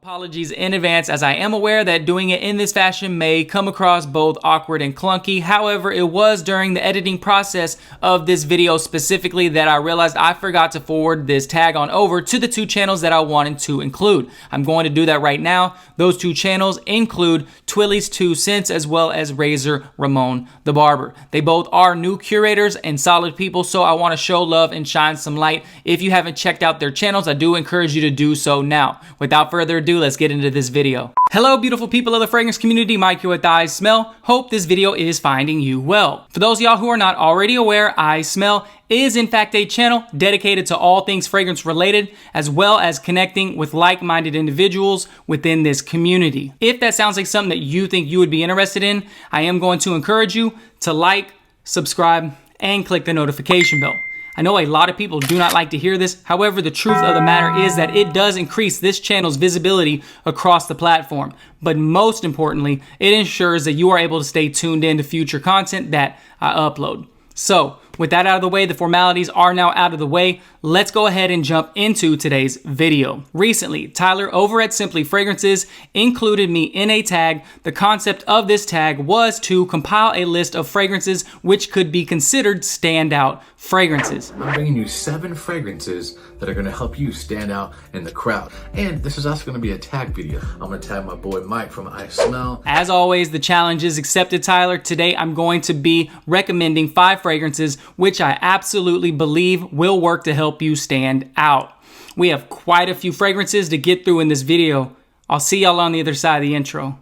Apologies in advance, as I am aware that doing it in this fashion may come across both awkward and clunky. However, it was during the editing process of this video specifically that I realized I forgot to forward this tag on over to the two channels that I wanted to include. I'm going to do that right now. Those two channels include Twilley's 2 Cents as well as Rayzor, Ramon, the Barber. They both are new curators and solid people, so I want to show love and shine some light. If you haven't checked out their channels, I do encourage you to do so now. Without further ado, let's get into this video. Hello, beautiful people of the fragrance community. Mike here with iSMELL. Hope this video is finding you well. For those of y'all who are not already aware, iSMELL is in fact a channel dedicated to all things fragrance related, as well as connecting with like-minded individuals within this community. If that sounds like something that you think you would be interested in, I am going to encourage you to like, subscribe, and click the notification bell. I know a lot of people do not like to hear this. However, the truth of the matter is that it does increase this channel's visibility across the platform. But most importantly, it ensures that you are able to stay tuned in to future content that I upload. So, with that out of the way, the formalities are now out of the way. Let's go ahead and jump into today's video. Recently, Tyler over at Simply Fragrances included me in a tag. The concept of this tag was to compile a list of fragrances which could be considered standout fragrances. I'm bringing you 7 fragrances that are going to help you stand out in the crowd. And this is also going to be a tag video. I'm going to tag my boy Mike from iSMELL. As always, the challenge is accepted, Tyler. Today, I'm going to be recommending 5 fragrances which I absolutely believe will work to help you stand out. We have quite a few fragrances to get through in this video. I'll see y'all on the other side of the intro.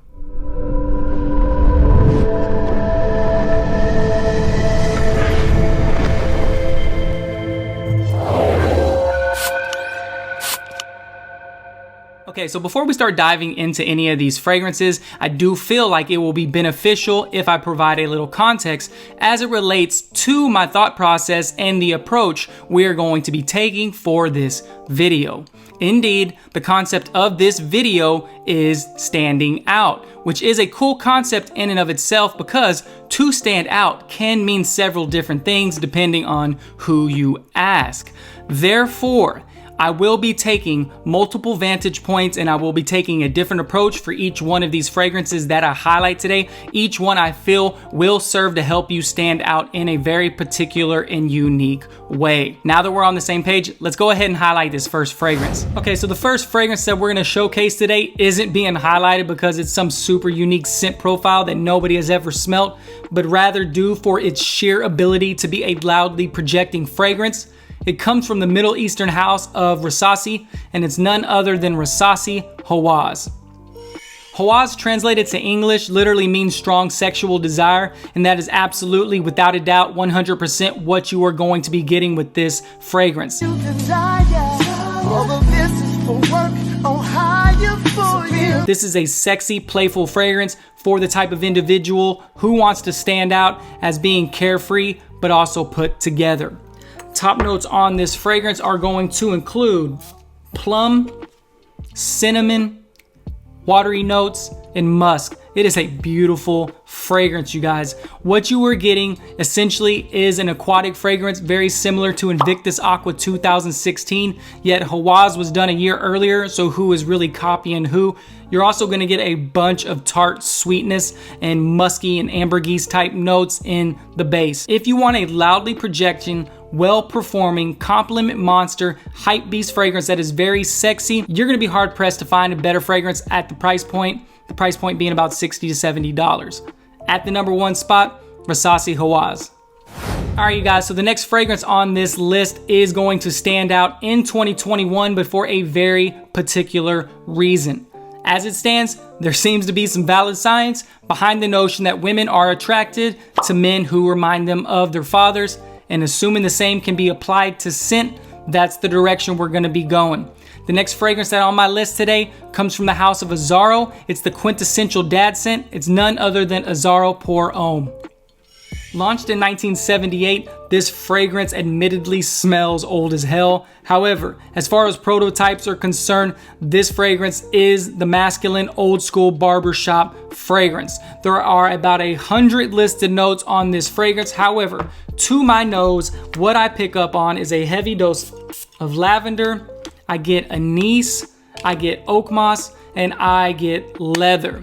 Okay, so before we start diving into any of these fragrances, I do feel like it will be beneficial if I provide a little context as it relates to my thought process and the approach we're going to be taking for this video. Indeed, the concept of this video is standing out, which is a cool concept in and of itself because to stand out can mean several different things depending on who you ask. Therefore, I will be taking multiple vantage points and I will be taking a different approach for each one of these fragrances that I highlight today. Each one I feel will serve to help you stand out in a very particular and unique way. Now that we're on the same page, let's go ahead and highlight this first fragrance. Okay, so the first fragrance that we're gonna showcase today isn't being highlighted because it's some super unique scent profile that nobody has ever smelt, but rather due for its sheer ability to be a loudly projecting fragrance. It comes from the Middle Eastern house of Rasasi, and it's none other than Rasasi Hawas. Hawas, translated to English, literally means strong sexual desire, and that is absolutely, without a doubt, 100% what you are going to be getting with this fragrance. This is a sexy, playful fragrance for the type of individual who wants to stand out as being carefree, but also put together. Top notes on this fragrance are going to include plum, cinnamon, watery notes, and musk. It is a beautiful fragrance, you guys. What you are getting essentially is an aquatic fragrance very similar to Invictus Aqua 2016, yet Hawas was done a year earlier, so who is really copying who? You're also going to get a bunch of tart sweetness and musky and ambergris type notes in the base. If you want a loudly projecting, well-performing, compliment monster, hype beast fragrance that is very sexy, you're going to be hard-pressed to find a better fragrance at the price point being about $60 to $70. At the number 1 spot, Rasasi Hawas. All right, you guys, so the next fragrance on this list is going to stand out in 2021, but for a very particular reason. As it stands, there seems to be some valid science behind the notion that women are attracted to men who remind them of their fathers, and assuming the same can be applied to scent, that's the direction we're gonna be going. The next fragrance that on my list today comes from the house of Azzaro. It's the quintessential dad scent. It's none other than Azzaro Pour Homme. Launched in 1978, this fragrance admittedly smells old as hell. However, as far as prototypes are concerned, this fragrance is the masculine old school barbershop fragrance. There are about 100 listed notes on this fragrance. However, to my nose, what I pick up on is a heavy dose of lavender. I get anise, I get oak moss, and I get leather.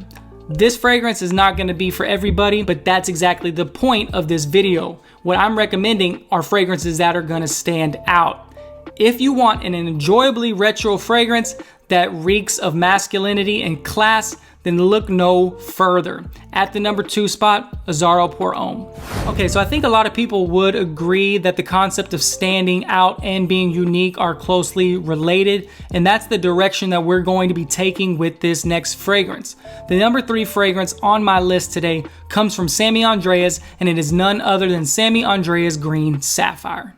This fragrance is not going to be for everybody, but that's exactly the point of this video. What I'm recommending are fragrances that are going to stand out. If you want an enjoyably retro fragrance that reeks of masculinity and class, then look no further. At the number 2 spot, Azzaro pour Homme. Okay, so I think a lot of people would agree that the concept of standing out and being unique are closely related, and that's the direction that we're going to be taking with this next fragrance. The number 3 fragrance on my list today comes from Sammy Andreas, and it is none other than Sammy Andreas GreenSapphire.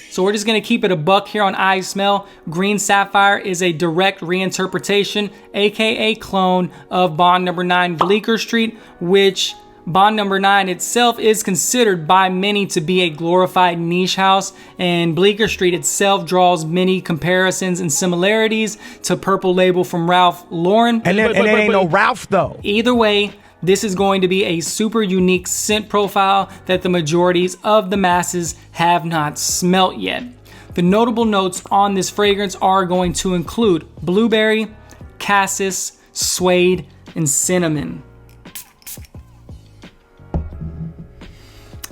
So we're just gonna keep it a buck here on iSMELL. GreenSapphire is a direct reinterpretation, aka clone of Bond Number 9 Bleecker Street, which Bond Number 9 itself is considered by many to be a glorified niche house, and Bleecker Street itself draws many comparisons and similarities to Purple Label from Ralph Lauren. And it ain't no Ralph though. Either way, this is going to be a super unique scent profile that the majorities of the masses have not smelt yet. The notable notes on this fragrance are going to include blueberry, cassis, suede, and cinnamon.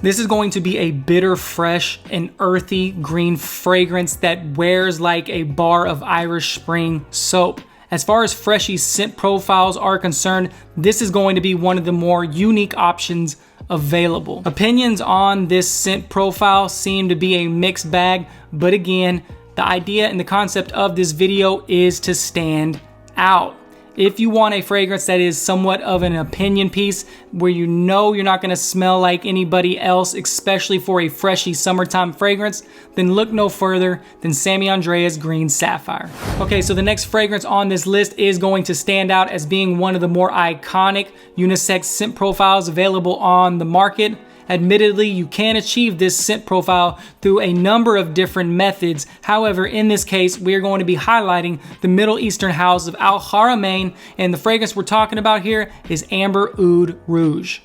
This is going to be a bitter, fresh, and earthy green fragrance that wears like a bar of Irish Spring soap. As far as freshy scent profiles are concerned, this is going to be one of the more unique options available. Opinions on this scent profile seem to be a mixed bag, but again, the idea and the concept of this video is to stand out. If you want a fragrance that is somewhat of an opinion piece, where you know you're not gonna smell like anybody else, especially for a freshy summertime fragrance, then look no further than Sammy Andreas GreenSapphire. Okay, so the next fragrance on this list is going to stand out as being one of the more iconic unisex scent profiles available on the market. Admittedly, you can achieve this scent profile through a number of different methods. However, in this case, we are going to be highlighting the Middle Eastern house of Haramain, and the fragrance we're talking about here is Amber Oud Rouge.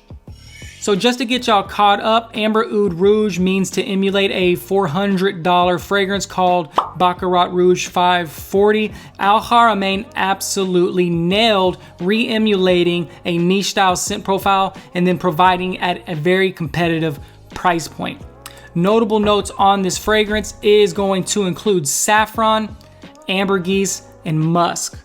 So just to get y'all caught up, Amber Oud Rouge means to emulate a $400 fragrance called Baccarat Rouge 540. Haramain absolutely nailed re-emulating a niche style scent profile and then providing at a very competitive price point. Notable notes on this fragrance is going to include saffron, ambergris, and musk.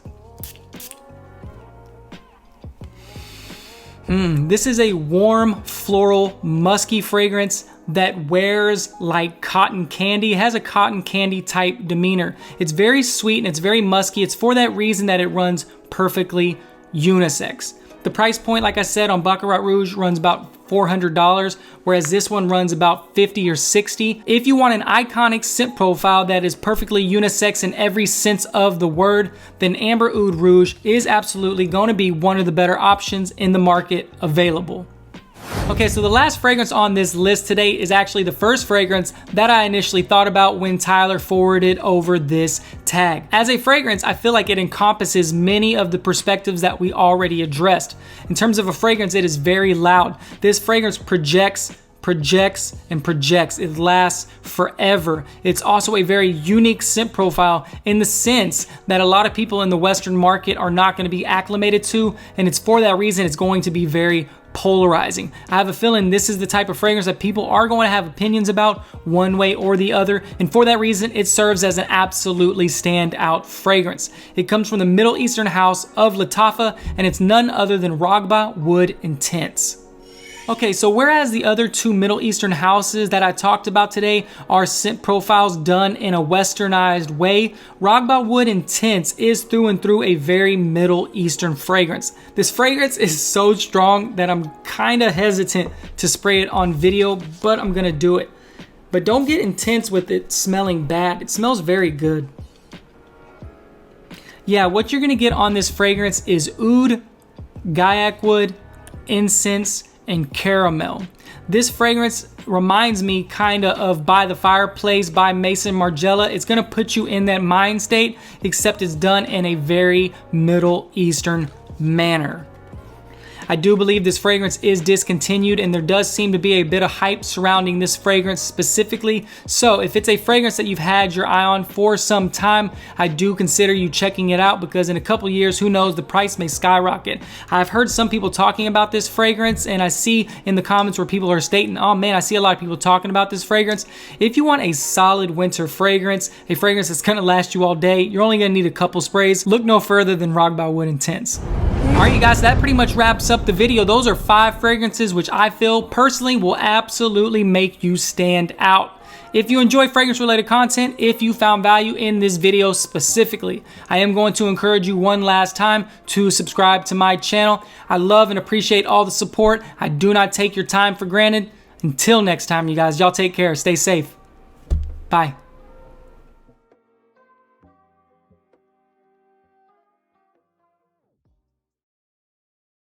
This is a warm, floral, musky fragrance that wears like cotton candy. It has a cotton candy type demeanor. It's very sweet and it's very musky. It's for that reason that it runs perfectly unisex. The price point, like I said, on Baccarat Rouge runs about $400, whereas this one runs about $50 or $60. If you want an iconic scent profile that is perfectly unisex in every sense of the word, then Amber Oud Rouge is absolutely going to be one of the better options in the market available. Okay, so the last fragrance on this list today is actually the first fragrance that I initially thought about when Tyler forwarded over this tag. As a fragrance, I feel like it encompasses many of the perspectives that we already addressed. In terms of a fragrance, it is very loud. This fragrance projects, and projects. It lasts forever. It's also a very unique scent profile in the sense that a lot of people in the Western market are not going to be acclimated to, and it's for that reason it's going to be very polarizing. I have a feeling this is the type of fragrance that people are going to have opinions about one way or the other, and for that reason it serves as an absolutely standout fragrance. It comes from the Middle Eastern house of Lattafa, and it's none other than Raghba Wood Intense. Okay, so whereas the other two Middle Eastern houses that I talked about today are scent profiles done in a westernized way, Raghba Wood Intense is through and through a very Middle Eastern fragrance. This fragrance is so strong that I'm kind of hesitant to spray it on video, but I'm gonna do it. But don't get intense with it smelling bad. It smells very good. Yeah, what you're gonna get on this fragrance is oud, gaiac wood, incense, and caramel. This fragrance reminds me kind of By the Fireplace by Mason Margiela. It's gonna put you in that mind state, except it's done in a very Middle Eastern manner. I do believe this fragrance is discontinued, and there does seem to be a bit of hype surrounding this fragrance specifically. So if it's a fragrance that you've had your eye on for some time, I do consider you checking it out, because in a couple years, who knows, the price may skyrocket. I've heard some people talking about this fragrance, and I see in the comments where people are stating, oh man, I see a lot of people talking about this fragrance. If you want a solid winter fragrance, a fragrance that's gonna last you all day, you're only gonna need a couple sprays, look no further than Raghba Wood Intense. Alright you guys, that pretty much wraps up the video. Those are 5 fragrances which I feel personally will absolutely make you stand out. If you enjoy fragrance related content, if you found value in this video specifically, I am going to encourage you one last time to subscribe to my channel. I love and appreciate all the support. I do not take your time for granted. Until next time, you guys, y'all take care. Stay safe. Bye.